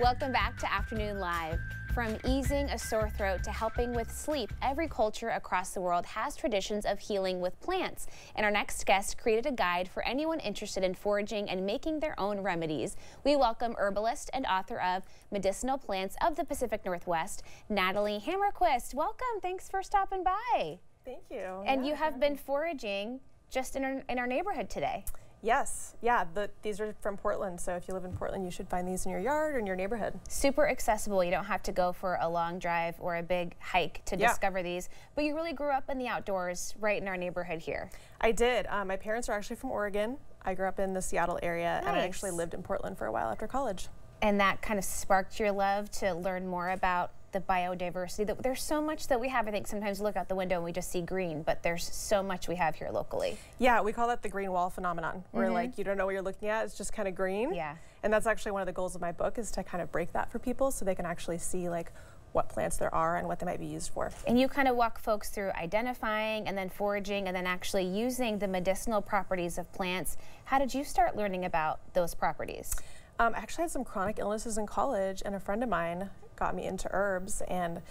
Welcome back to Afternoon Live. From easing a sore throat to helping with sleep, every culture across the world has traditions of healing with plants. And our next guest created a guide for anyone interested in foraging and making their own remedies. We welcome herbalist and author of Medicinal Plants of the Pacific Northwest, Natalie Hammerquist. Welcome. Thanks for stopping by. Thank you. And you have been foraging just in our neighborhood today. Yes, yeah, these are from Portland, so if you live in Portland, you should find these in your yard or in your neighborhood. Super accessible. You don't have to go for a long drive or a big hike to discover these, but you really grew up in the outdoors right in our neighborhood here. I did. My parents are actually from Oregon. I grew up in the Seattle area, and I actually lived in Portland for a while after college. And that kind of sparked your love to learn more about the biodiversity. There's so much that we have. I think sometimes we look out the window and we just see green, but there's so much we have here locally. Yeah, we call that the green wall phenomenon, where like you don't know what you're looking at, it's just kind of green. Yeah. And that's actually one of the goals of my book, is to kind of break that for people so they can actually see like what plants there are and what they might be used for. And you kind of walk folks through identifying and then foraging and then actually using the medicinal properties of plants. How did you start learning about those properties? I actually had some chronic illnesses in college, and a friend of mine got me into herbs and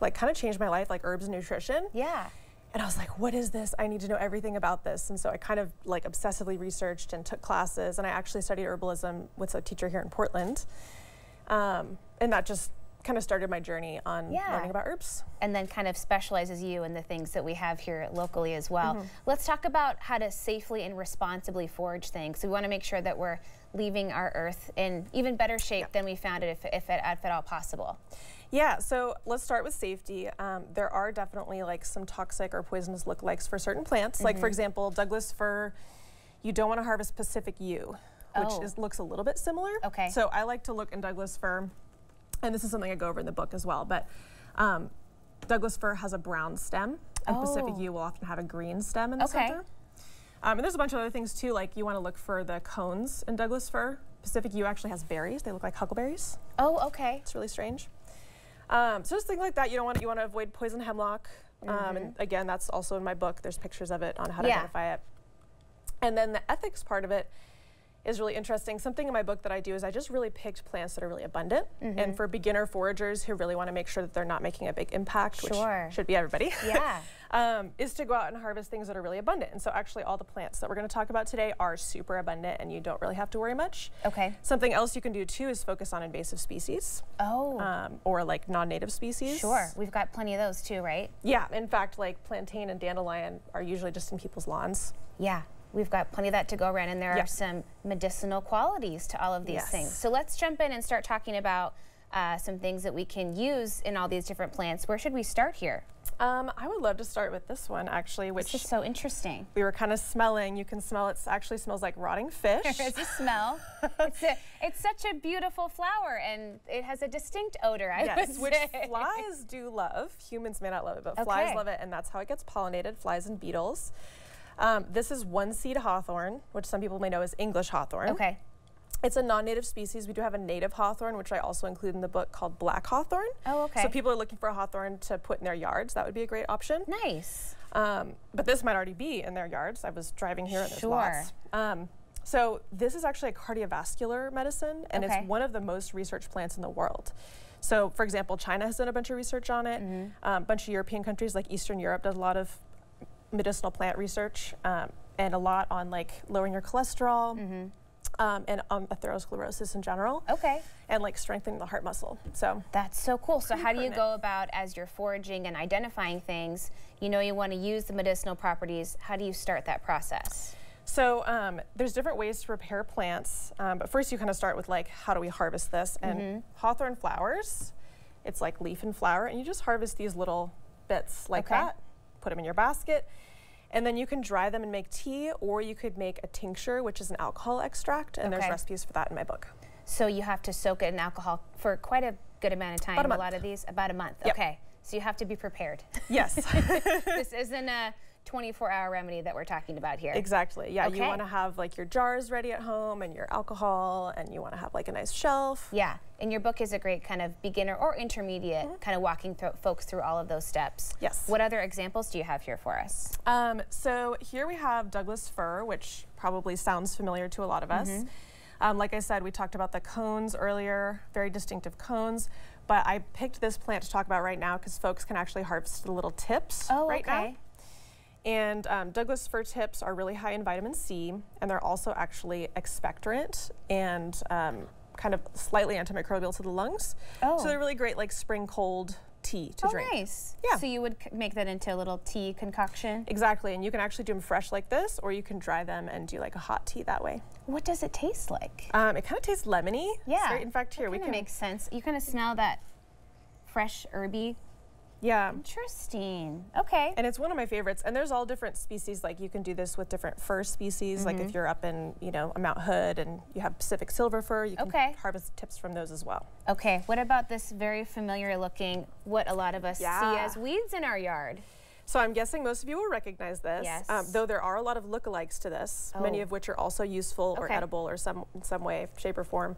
like kind of changed my life, like herbs and nutrition. Yeah. And I was like, what is this? I need to know everything about this. And so I kind of like obsessively researched and took classes, and I actually studied herbalism with a teacher here in Portland. And that just kind of started my journey on learning about herbs. And then kind of specializes you in the things that we have here locally as well. Let's talk about how to safely and responsibly forage things. So we want to make sure that we're leaving our earth in even better shape than we found it, if at all possible. Yeah, so let's start with safety. There are definitely like some toxic or poisonous lookalikes for certain plants. Like for example, Douglas fir, you don't want to harvest Pacific yew, which looks a little bit similar. Okay. So I like to look in Douglas fir, and this is something I go over in the book as well, but Douglas fir has a brown stem, and Pacific yew will often have a green stem in the center. And there's a bunch of other things too, like you want to look for the cones in Douglas fir. Pacific yew actually has berries. They look like huckleberries. Oh, okay. It's really strange. So just things like that. You want to avoid poison hemlock. And again, that's also in my book. There's pictures of it on how to identify it. And then the ethics part of it is really interesting. Something in my book that I do is I just really picked plants that are really abundant. And for beginner foragers who really want to make sure that they're not making a big impact, which should be everybody, is to go out and harvest things that are really abundant. And so actually all the plants that we're going to talk about today are super abundant, and you don't really have to worry much. Okay. Something else you can do too is focus on invasive species. Or like non-native species. Sure. We've got plenty of those too, right? Yeah. In fact, like plantain and dandelion are usually just in people's lawns. Yeah. We've got plenty of that to go around, and there are some medicinal qualities to all of these things. So let's jump in and start talking about some things that we can use in all these different plants. Where should we start here? I would love to start with this one, actually, which is so interesting. We were kind of smelling. You can smell it. Actually smells like rotting fish. It's a smell. It's such a beautiful flower, and it has a distinct odor, I would say. Which flies do love. Humans may not love it, but flies love it, and that's how it gets pollinated, flies and beetles. This is one-seed hawthorn, which some people may know as English hawthorn. Okay. It's a non-native species. We do have a native hawthorn, which I also include in the book, called black hawthorn. Oh, okay. So people are looking for a hawthorn to put in their yards. That would be a great option. Nice. But this might already be in their yards. I was driving here and there's lots. So this is actually a cardiovascular medicine, and it's one of the most researched plants in the world. So for example, China has done a bunch of research on it. A bunch of European countries like Eastern Europe does a lot of medicinal plant research, and a lot on like lowering your cholesterol, and on atherosclerosis in general. And like strengthening the heart muscle. So that's so cool. So how do you go about, as you're foraging and identifying things, you know you want to use the medicinal properties, how do you start that process? So there's different ways to prepare plants, but first you kind of start with like, how do we harvest this? And hawthorn flowers, it's like leaf and flower, and you just harvest these little bits like that, put them in your basket, and then you can dry them and make tea, or you could make a tincture, which is an alcohol extract, and there's recipes for that in my book. So you have to soak it in alcohol for quite a good amount of time. About a month. A lot of these, about a month. Okay, so you have to be prepared. Yes. This isn't a 24-hour remedy that we're talking about here. Exactly. Yeah, you want to have like your jars ready at home and your alcohol, and you want to have like a nice shelf. Yeah, and your book is a great kind of beginner or intermediate kind of walking folks through all of those steps. Yes. What other examples do you have here for us? So here we have Douglas fir, which probably sounds familiar to a lot of us. Like I said, we talked about the cones earlier, very distinctive cones, but I picked this plant to talk about right now because folks can actually harvest the little tips right now. And Douglas fir tips are really high in vitamin C, and they're also actually expectorant and kind of slightly antimicrobial to the lungs. So they're really great like spring cold tea to drink. Nice. Yeah. So you would make that into a little tea concoction? Exactly, and you can actually do them fresh like this, or you can dry them and do like a hot tea that way. What does it taste like? It kind of tastes lemony. Yeah. In fact, here we can. Makes sense. You kind of smell that fresh herby. Yeah. Interesting. Okay. And it's one of my favorites. And there's all different species. Like you can do this with different fir species. Like if you're up in, you know, a Mount Hood and you have Pacific silver fir, you can harvest tips from those as well. Okay. What about this very familiar looking, what a lot of us see as weeds in our yard? So I'm guessing most of you will recognize this. Yes. Though there are a lot of lookalikes to this, many of which are also useful or edible or in some way, shape or form.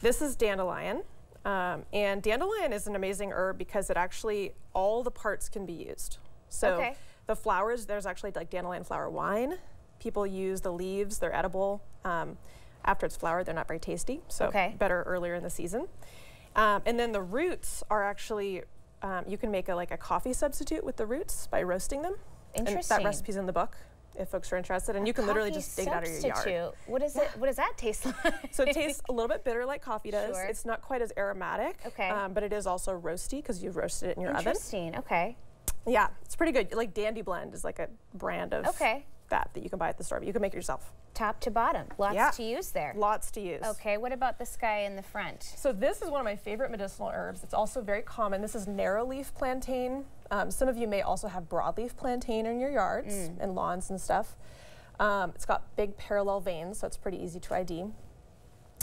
This is dandelion. And dandelion is an amazing herb because it actually, all the parts can be used. So the flowers, there's actually like dandelion flower wine. People use the leaves, they're edible. After it's flowered, they're not very tasty, so better earlier in the season. And then the roots are actually, you can make like a coffee substitute with the roots by roasting them. Interesting. And that recipe's in the book, if folks are interested, and you can literally just dig it out of your yard. What is it? What does that taste like? So it tastes a little bit bitter like coffee does. It's not quite as aromatic, but it is also roasty because you've roasted it in your oven. Interesting. Okay. Yeah, it's pretty good. Like Dandy Blend is like a brand of that you can buy at the store, but you can make it yourself. Top to bottom, lots to use there. Lots to use. Okay, what about this guy in the front? So this is one of my favorite medicinal herbs. It's also very common. This is narrow-leaf plantain. Some of you may also have broadleaf plantain in your yards and lawns and stuff. It's got big parallel veins, so it's pretty easy to ID.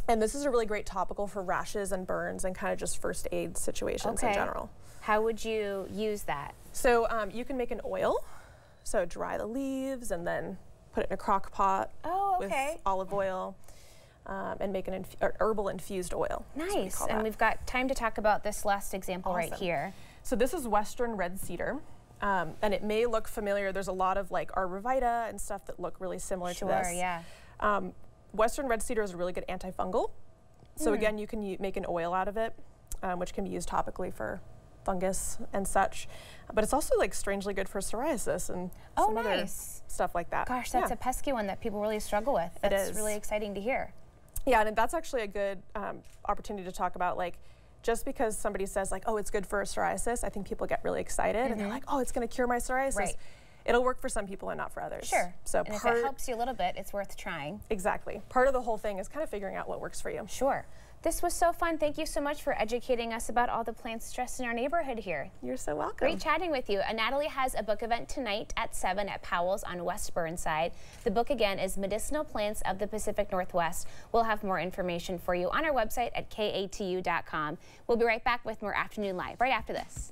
And this is a really great topical for rashes and burns and kind of just first aid situations in general. How would you use that? So you can make an oil. So dry the leaves and then put it in a crock pot with olive oil and make an herbal infused oil. Nice. And we've got time to talk about this last example right here. So this is Western red cedar. And it may look familiar. There's a lot of like arborvitae and stuff that look really similar to this. Western red cedar is a really good antifungal. So again, you can make an oil out of it, which can be used topically for fungus and such. But it's also like strangely good for psoriasis and some other stuff like that. Gosh, that's a pesky one that people really struggle with. That's really exciting to hear. Yeah, and that's actually a good opportunity to talk about, like, just because somebody says like, oh, it's good for psoriasis, I think people get really excited and they're like, oh, it's going to cure my psoriasis. It'll work for some people and not for others. Sure. So and if it helps you a little bit, it's worth trying. Exactly. Part of the whole thing is kind of figuring out what works for you. Sure. This was so fun. Thank you so much for educating us about all the plants just in our neighborhood here. You're so welcome. Great chatting with you. Natalie has a book event tonight at 7 at Powell's on West Burnside. The book again is Medicinal Plants of the Pacific Northwest. We'll have more information for you on our website at katu.com. We'll be right back with more Afternoon Live right after this.